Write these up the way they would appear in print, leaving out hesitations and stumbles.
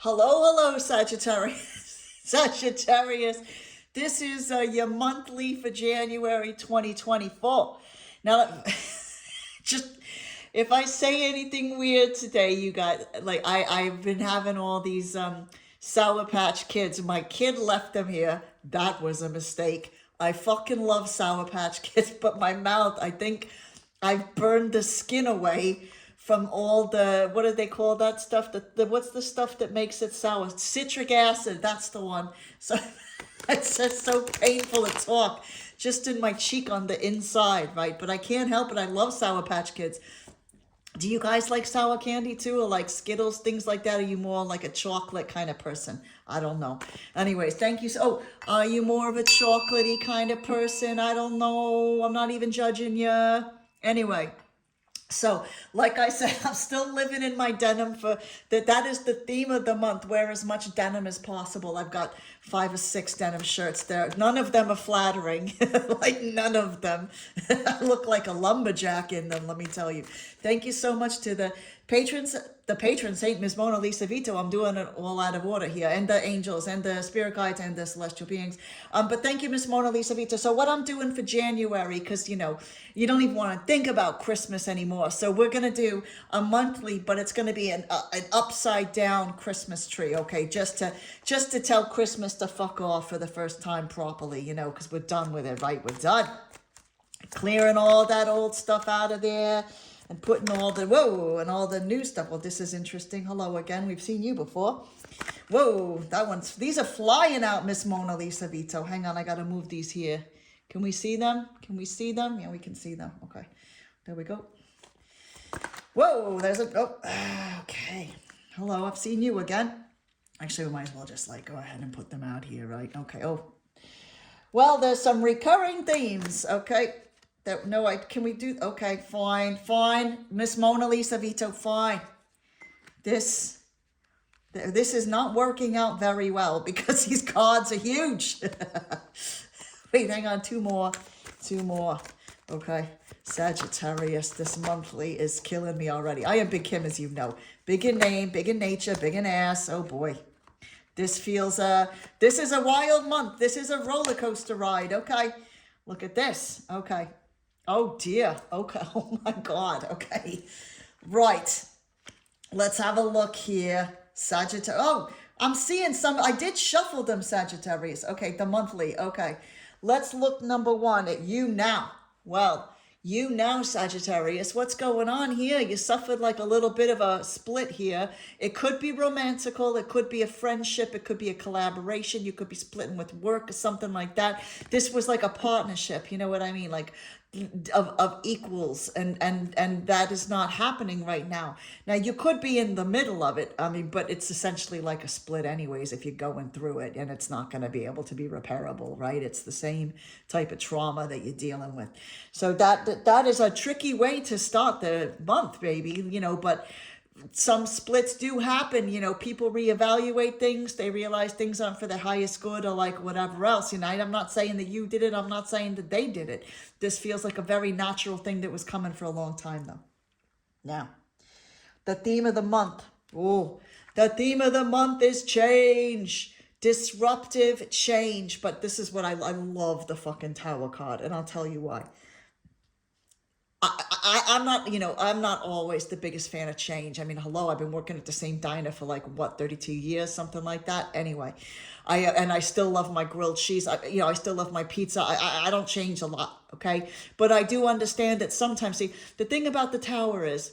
Hello, Sagittarius. Sagittarius. This is your monthly for January 2024. Now, just if I say anything weird today, you guys, like I've been having all these Sour Patch Kids. My kid left them here. That was a mistake. I fucking love Sour Patch Kids, but my mouth, I think I've burned the skin away from all the, what do they call that stuff? What's the stuff that makes it sour? Citric acid, that's the one. So it's just so painful to talk, just in my cheek on the inside, right? But I can't help it. I love Sour Patch Kids. Do you guys like sour candy too, or like Skittles, things like that? Are you more like a chocolate kind of person? I don't know. Anyways, thank you. Oh, are you more of a chocolatey kind of person? I don't know. I'm not even judging you. Anyway, so, like I said, I'm still living in my denim for that. That is the theme of the month. Wear as much denim as possible. I've got 5 or 6 denim shirts there. None of them are flattering. Like none of them. I look like a lumberjack in them, let me tell you. Thank you so much to the patrons. The patron saint, Miss Mona Lisa Vito. I'm doing it all out of order here. And the angels and the spirit guides and the celestial beings. But thank you, Miss Mona Lisa Vito. So what I'm doing for January, because, you know, you don't even want to think about Christmas anymore. So we're going to do a monthly, but it's going to be an upside down Christmas tree. Okay. Just to tell Christmas to fuck off for the first time properly, you know, because we're done with it, right? We're done. Clearing all that old stuff out of there. And putting all the, whoa, and all the new stuff. Well, this is interesting. Hello again. We've seen you before. Whoa, these are flying out, Miss Mona Lisa Vito. Hang on, I got to move these here. Can we see them? Can we see them? Yeah, we can see them. Okay, there we go. Whoa, okay. Hello, I've seen you again. Actually, we might as well just like go ahead and put them out here, right? Okay, well, there's some recurring themes, okay? Can we do, okay, fine. Miss Mona Lisa Vito, fine. This is not working out very well because these cards are huge. Wait, hang on, two more. Okay, Sagittarius, this monthly is killing me already. I am Big Kim, as you know. Big in name, big in nature, big in ass. Oh boy. This feels, this is a wild month. This is a roller coaster ride. Okay, look at this. Okay. Oh dear. Okay. Oh my God. Okay. Right. Let's have a look here. Sagittarius. Oh, I'm seeing some. I did shuffle them, Sagittarius. Okay. The monthly. Okay. Let's look number 1 at you now. Well, you now, Sagittarius, what's going on here? You suffered like a little bit of a split here. It could be romantical. It could be a friendship. It could be a collaboration. You could be splitting with work or something like that. This was like a partnership. You know what I mean? Like of equals, and that is not happening right now. Now you could be in the middle of it, I mean, but it's essentially like a split anyways if you're going through it, and it's not going to be able to be repairable, right? It's the same type of trauma that you're dealing with. So that is a tricky way to start the month, baby, you know. But some splits do happen, you know. People reevaluate things. They realize things aren't for the highest good or like whatever else, you know. I'm not saying that you did it. I'm not saying that they did it. This feels like a very natural thing that was coming for a long time, though. Now, the theme of the month. Oh, the theme of the month is change. Disruptive change. But this is what I love the fucking Tower card, and I'll tell you why. I'm not, you know, I'm not always the biggest fan of change. I mean, hello, I've been working at the same diner for like, what, 32 years, something like that. Anyway, I still love my grilled cheese. I still love my pizza. I don't change a lot, okay? But I do understand that sometimes, see, the thing about the Tower is,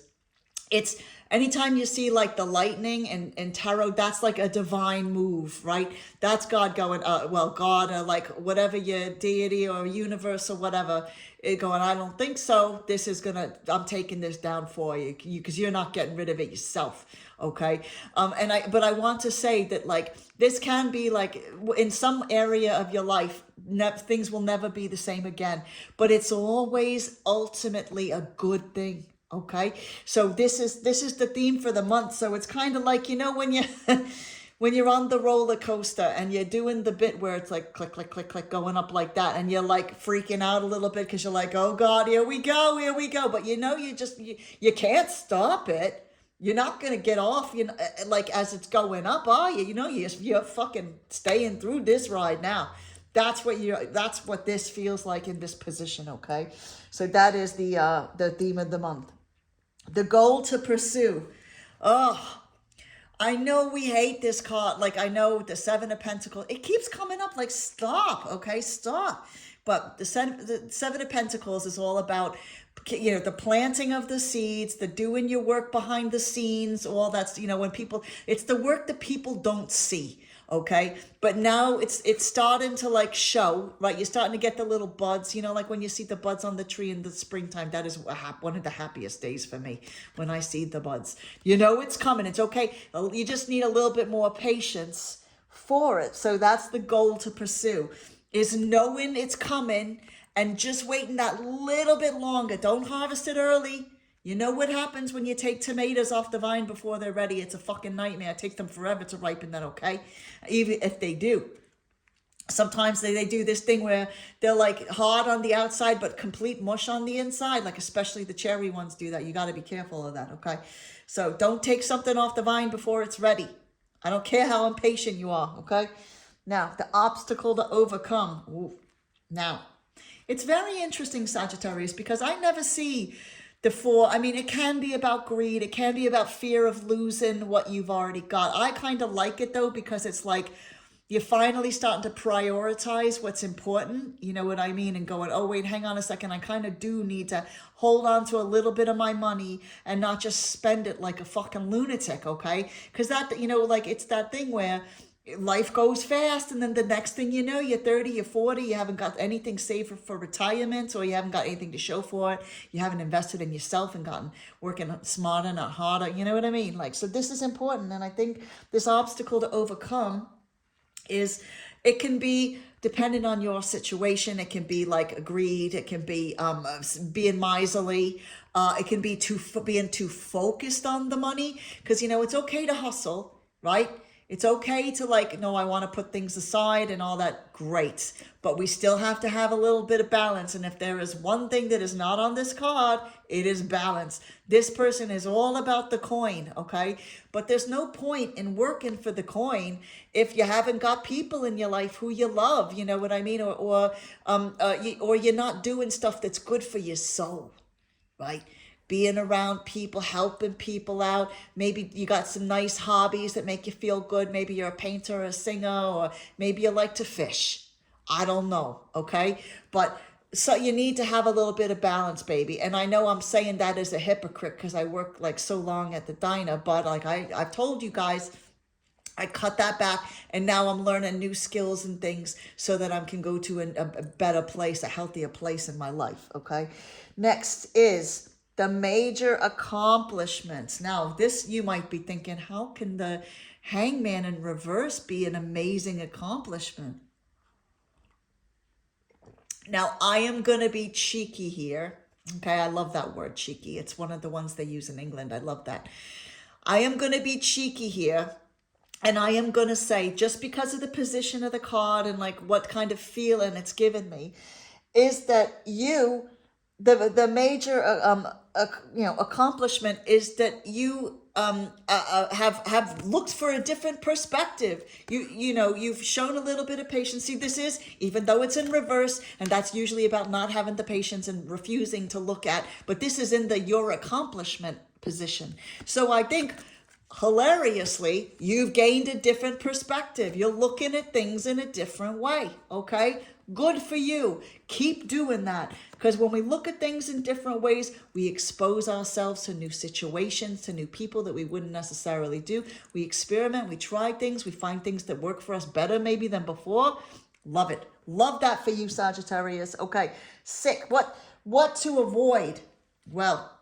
it's anytime you see like the lightning and tarot, that's like a divine move, right? That's God going, God, like whatever your deity or universe or whatever, it going, I don't think so. This is I'm taking this down for you because you're not getting rid of it yourself. Okay. But I want to say that like, this can be like in some area of your life, things will never be the same again, but it's always ultimately a good thing. Okay, so this is the theme for the month. So it's kind of like, you know, when you when you're on the roller coaster and you're doing the bit where it's like click click click click going up like that, and you're like freaking out a little bit because you're like, oh God, here we go, but you know, you can't stop it. You're not gonna get off, like as it's going up, are you? You're fucking staying through this ride now. That's what this feels like in this position, okay? So that is the theme of the month. The goal to pursue. Oh, I know we hate this card. Like, I know the Seven of Pentacles, it keeps coming up. Like, stop, okay? Stop. But the Seven of Pentacles is all about, the planting of the seeds, the doing your work behind the scenes, all that's, when people, it's the work that people don't see. Okay, but now it's starting to like show, right? You're starting to get the little buds, like when you see the buds on the tree in the springtime. That is one of the happiest days for me, when I see the buds. It's coming. It's okay. You just need a little bit more patience for it. So that's the goal to pursue, is knowing it's coming and just waiting that little bit longer. Don't harvest it early. You know what happens when you take tomatoes off the vine before they're ready? It's a fucking nightmare. It takes them forever to ripen that, okay? Even if they do. Sometimes they do this thing where they're like hard on the outside but complete mush on the inside. Like especially the cherry ones do that. You got to be careful of that, okay? So don't take something off the vine before it's ready. I don't care how impatient you are, okay? Now, the obstacle to overcome. Ooh. Now, it's very interesting, Sagittarius, because I never see the four. I mean, it can be about greed. It can be about fear of losing what you've already got. I kind of like it though, because it's like you're finally starting to prioritize what's important. You know what I mean? And going, oh, wait, hang on a second. I kind of do need to hold on to a little bit of my money and not just spend it like a fucking lunatic, okay? Because that, like it's that thing where life goes fast, and then the next thing you know, you're 30, you're 40, you haven't got anything saved for retirement, or you haven't got anything to show for it. You haven't invested in yourself and gotten working smarter, not harder. You know what I mean? Like, so this is important. And I think this obstacle to overcome is, it can be dependent on your situation. It can be like greed. It can be being miserly. It can be being too focused on the money, because it's okay to hustle, right? It's okay to like, no, I want to put things aside and all that. Great. But we still have to have a little bit of balance. And if there is one thing that is not on this card, it is balance. This person is all about the coin, okay? But there's no point in working for the coin if you haven't got people in your life who you love, you know what I mean? Or you're not doing stuff that's good for your soul, right? Being around people, helping people out. Maybe you got some nice hobbies that make you feel good. Maybe you're a painter or a singer, or maybe you like to fish. I don't know, okay? But so you need to have a little bit of balance, baby. And I know I'm saying that as a hypocrite because I work like so long at the diner, but like I've told you guys, I cut that back, and now I'm learning new skills and things so that I can go to a better place, a healthier place in my life, okay? Next is the major accomplishments. Now, this, you might be thinking, how can the Hangman in reverse be an amazing accomplishment? Now, I am going to be cheeky here. Okay, I love that word, cheeky. It's one of the ones they use in England. I love that. I am going to be cheeky here. And I am going to say, just because of the position of the card and like what kind of feeling it's given me, is that the major accomplishment is that you have looked for a different perspective. You've shown a little bit of patience. See, this is, even though it's in reverse, and that's usually about not having the patience and refusing to look at, but this is in your accomplishment position. So I think, hilariously, you've gained a different perspective. You're looking at things in a different way, okay? Good for you. Keep doing that. Because when we look at things in different ways, we expose ourselves to new situations, to new people that we wouldn't necessarily do. We experiment, we try things, we find things that work for us better maybe than before. Love it. Love that for you, Sagittarius. Okay, sick. What to avoid? Well,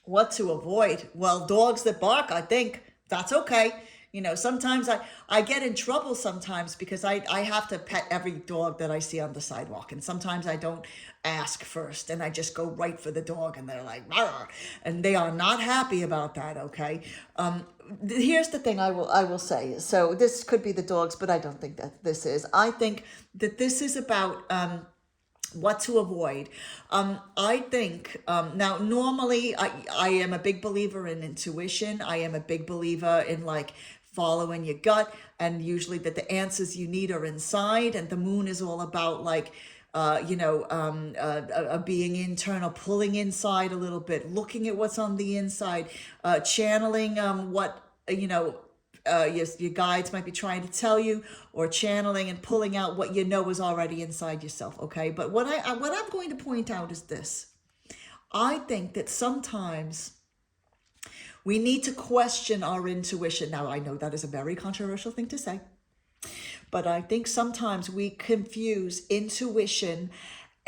what to avoid? Well, dogs that bark, I think. That's okay. Sometimes I get in trouble sometimes because I have to pet every dog that I see on the sidewalk. And sometimes I don't ask first and I just go right for the dog and they're like, "Rawr," and they are not happy about that, okay? Here's the thing I will say. So this could be the dogs, but I don't think that this is. I think that this is about What to avoid. I think, now normally I am a big believer in intuition. I am a big believer in like following your gut, and usually that the answers you need are inside, and the moon is all about like being internal, pulling inside a little bit, looking at what's on the inside, channeling what your guides might be trying to tell you, or channeling and pulling out what you know is already inside yourself. Okay, but what I'm going to point out is this: I think that sometimes we need to question our intuition. Now, I know that is a very controversial thing to say, but I think sometimes we confuse intuition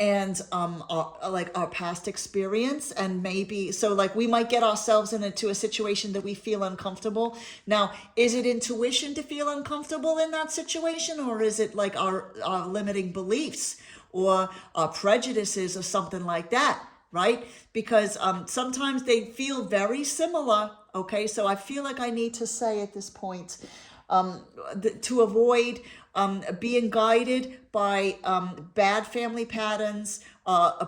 and our past experience, and maybe so like we might get ourselves into a situation that we feel uncomfortable. Now, is it intuition to feel uncomfortable in that situation, or is it like our limiting beliefs or our prejudices or something like that, right? Because sometimes they feel very similar. Okay, so I feel like I need to say at this point, to avoid being guided by bad family patterns,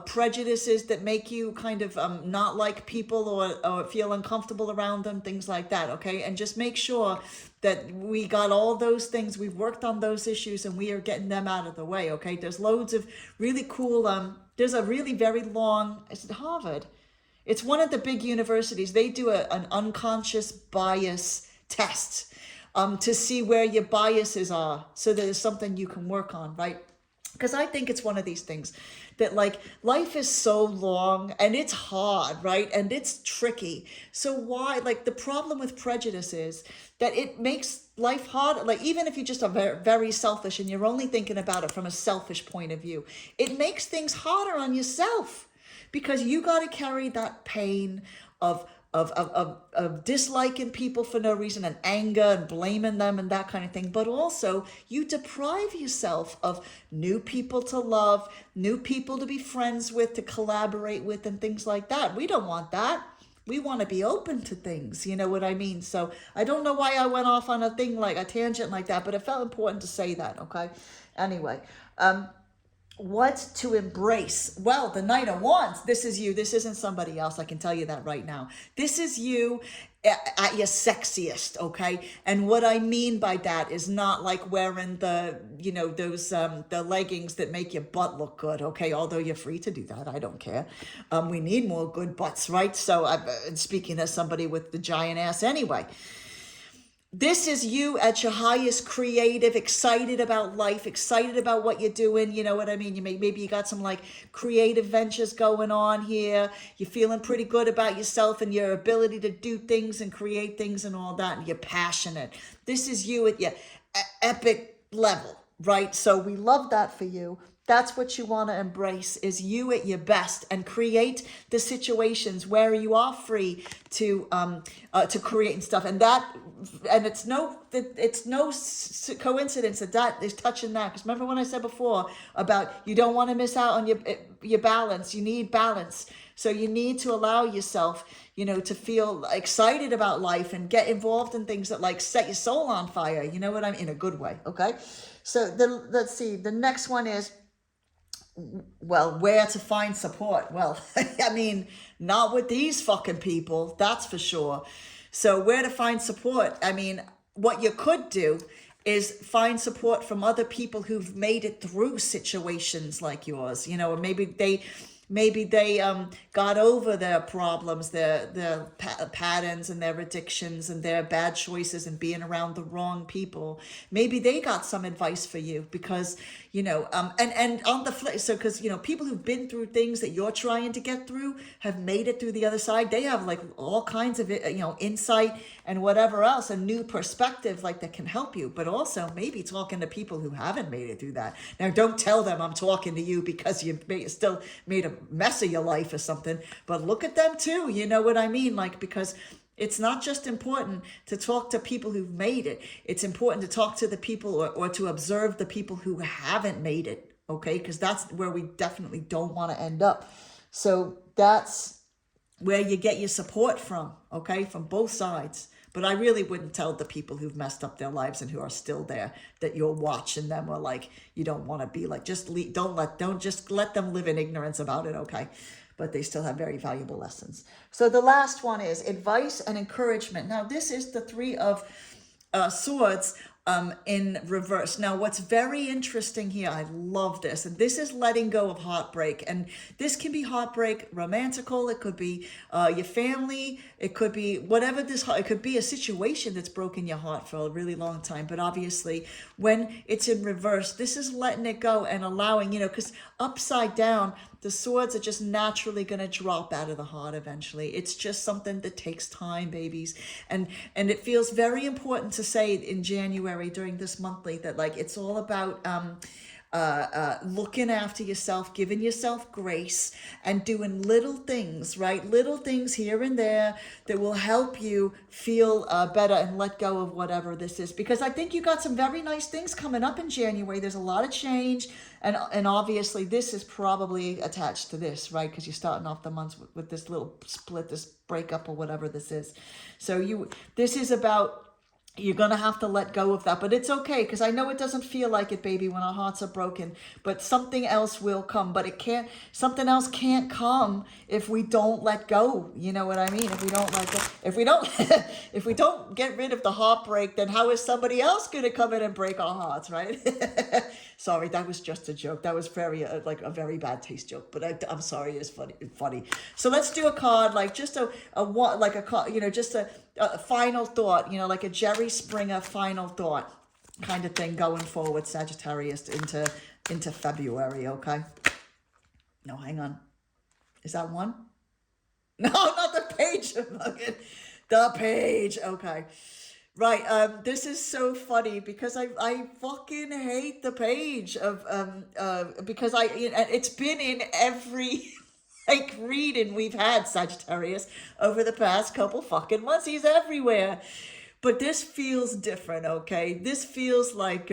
prejudices that make you kind of not like people, or feel uncomfortable around them, things like that. Okay, and just make sure that we got all those things, we've worked on those issues, and we are getting them out of the way. Okay, there's loads of really cool, there's a really very long, is it Harvard? It's one of the big universities. They do an unconscious bias test to see where your biases are, so that there's something you can work on, right? Because I think it's one of these things that like life is so long and it's hard, right? And it's tricky. So why, like the problem with prejudice is that it makes life hard. Like even if you just are very, very selfish and you're only thinking about it from a selfish point of view, it makes things harder on yourself, because you got to carry that pain of disliking people for no reason, and anger and blaming them and that kind of thing. But also you deprive yourself of new people to love, new people to be friends with, to collaborate with, and things like that. We don't want that. We want to be open to things, you know what I mean? So I don't know why I went off on a thing like a tangent like that, but it felt important to say that. Okay, anyway, what to embrace? Well, the Knight of Wands, this is you. This isn't somebody else. I can tell you that right now. This is you at your sexiest, okay? And what I mean by that is not like wearing the, those, the leggings that make your butt look good, okay? Although you're free to do that. I don't care. We need more good butts, right? So I'm speaking as somebody with the giant ass anyway. This is you at your highest, creative, excited about life, excited about what you're doing. You know what I mean? Maybe you got some like creative ventures going on here. You're feeling pretty good about yourself and your ability to do things and create things and all that. And you're passionate. This is you at your epic level, right? So we love that for you. That's what you want to embrace, is you at your best, and create the situations where you are free to create and stuff. And it's no coincidence that is touching that. Because remember when I said before about you don't want to miss out on your balance. You need balance. So you need to allow yourself, to feel excited about life and get involved in things that like set your soul on fire. You know what I mean? In a good way. Okay. So let's see. The next one is, well, where to find support? Well, I mean, not with these fucking people, that's for sure. So where to find support? I mean, what you could do is find support from other people who've made it through situations like yours, or maybe they got over their problems, their patterns and their addictions and their bad choices and being around the wrong people. Maybe they got some advice for you, because and on the flip, so because people who've been through things that you're trying to get through have made it through the other side. They have like all kinds of insight and whatever else, a new perspective like that can help you. But also maybe talking to people who haven't made it through that. Now, don't tell them I'm talking to you because you still made a mess of your life or something, but look at them too. You know what I mean? Like, because it's not just important to talk to people who've made it. It's important to talk to the people or to observe the people who haven't made it. Okay. Because that's where we definitely don't want to end up. So that's where you get your support from. Okay. From both sides. But I really wouldn't tell the people who've messed up their lives and who are still there that you're watching them, or like you don't want to be like, just don't just let them live in ignorance about it, okay? But they still have very valuable lessons. So the last one is advice and encouragement. Now this is the Three of Swords in reverse. Now, what's very interesting here, I love this, and this is letting go of heartbreak. And this can be heartbreak romantical, it could be your family, it could be whatever it could be a situation that's broken your heart for a really long time. But obviously, when it's in reverse, this is letting it go and allowing, because upside down, the swords are just naturally going to drop out of the heart eventually. It's just something that takes time, babies. And it feels very important to say in January during this monthly that like it's all about looking after yourself, giving yourself grace, and doing little things, right? Little things here and there that will help you feel better and let go of whatever this is. Because I think you got some very nice things coming up in January. There's a lot of change. And obviously this is probably attached to this, right? Because you're starting off the months with this little split, this breakup or whatever this is. So this is about, you're going to have to let go of that, but it's okay, because I know it doesn't feel like it, baby, when our hearts are broken, but something else will come. But something else can't come if we don't let go. You know what I mean? If we don't let go, if we don't get rid of the heartbreak, then how is somebody else going to come in and break our hearts, right? Sorry, that was just a joke. That was very like a very bad taste joke, but I'm sorry, it's funny. So let's do a card, like just a final thought, like a Jerry Springer final thought kind of thing going forward, Sagittarius, into February, okay? No, hang on. Is that one? No, not the page. The page, okay. Right, this is so funny because I fucking hate the page of because it's been in every like reading we've had, Sagittarius, over the past couple fucking months. He's everywhere. But this feels different, okay? This feels like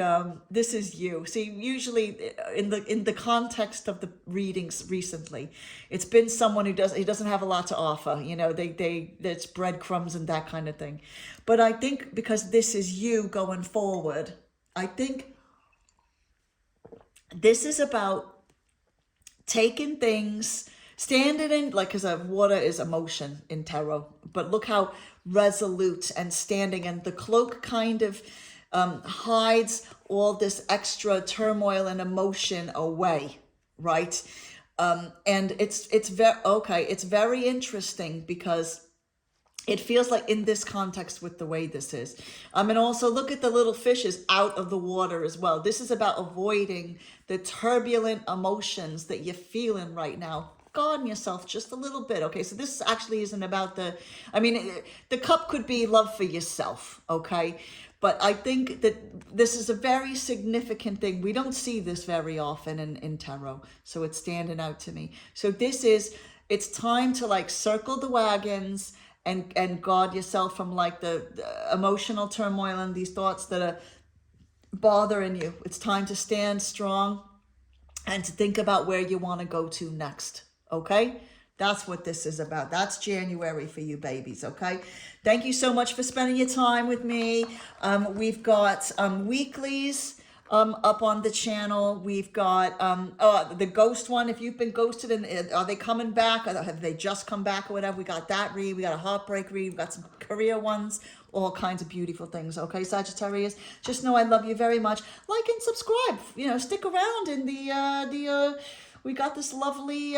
this is you. See, usually in the context of the readings recently, it's been someone who doesn't have a lot to offer. It's breadcrumbs and that kind of thing. But I think because this is you going forward, I think this is about taking things, standing in, like, because water is emotion in tarot, but look how resolute and standing, and the cloak kind of hides all this extra turmoil and emotion away, right? And it's very interesting because it feels like in this context with the way this is. And also look at the little fishes out of the water as well. This is about avoiding the turbulent emotions that you're feeling right now. Guard yourself just a little bit, okay? So this actually isn't about the cup could be love for yourself, okay? But I think that this is a very significant thing. We don't see this very often in tarot, so it's standing out to me. So it's time to like circle the wagons and guard yourself from like the emotional turmoil and these thoughts that are bothering you. It's time to stand strong and to think about where you want to go to next. Okay, that's what this is about. That's January for you babies, okay? Thank you so much for spending your time with me. We've got weeklies up on the channel. We've got the ghost one. If you've been ghosted, and are they coming back? Or have they just come back or whatever? We got that read. We got a heartbreak read. We got some career ones. All kinds of beautiful things. Okay, Sagittarius, just know I love you very much. Like and subscribe. Stick around in the we got this lovely,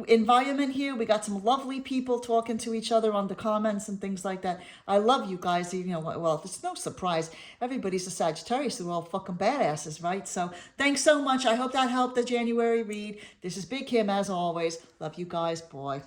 environment here. We got some lovely people talking to each other on the comments and things like that. I love you guys. Well, it's no surprise. Everybody's a Sagittarius. They're all fucking badasses, right? So thanks so much. I hope that helped the January read. This is Big Kim as always. Love you guys. Boy.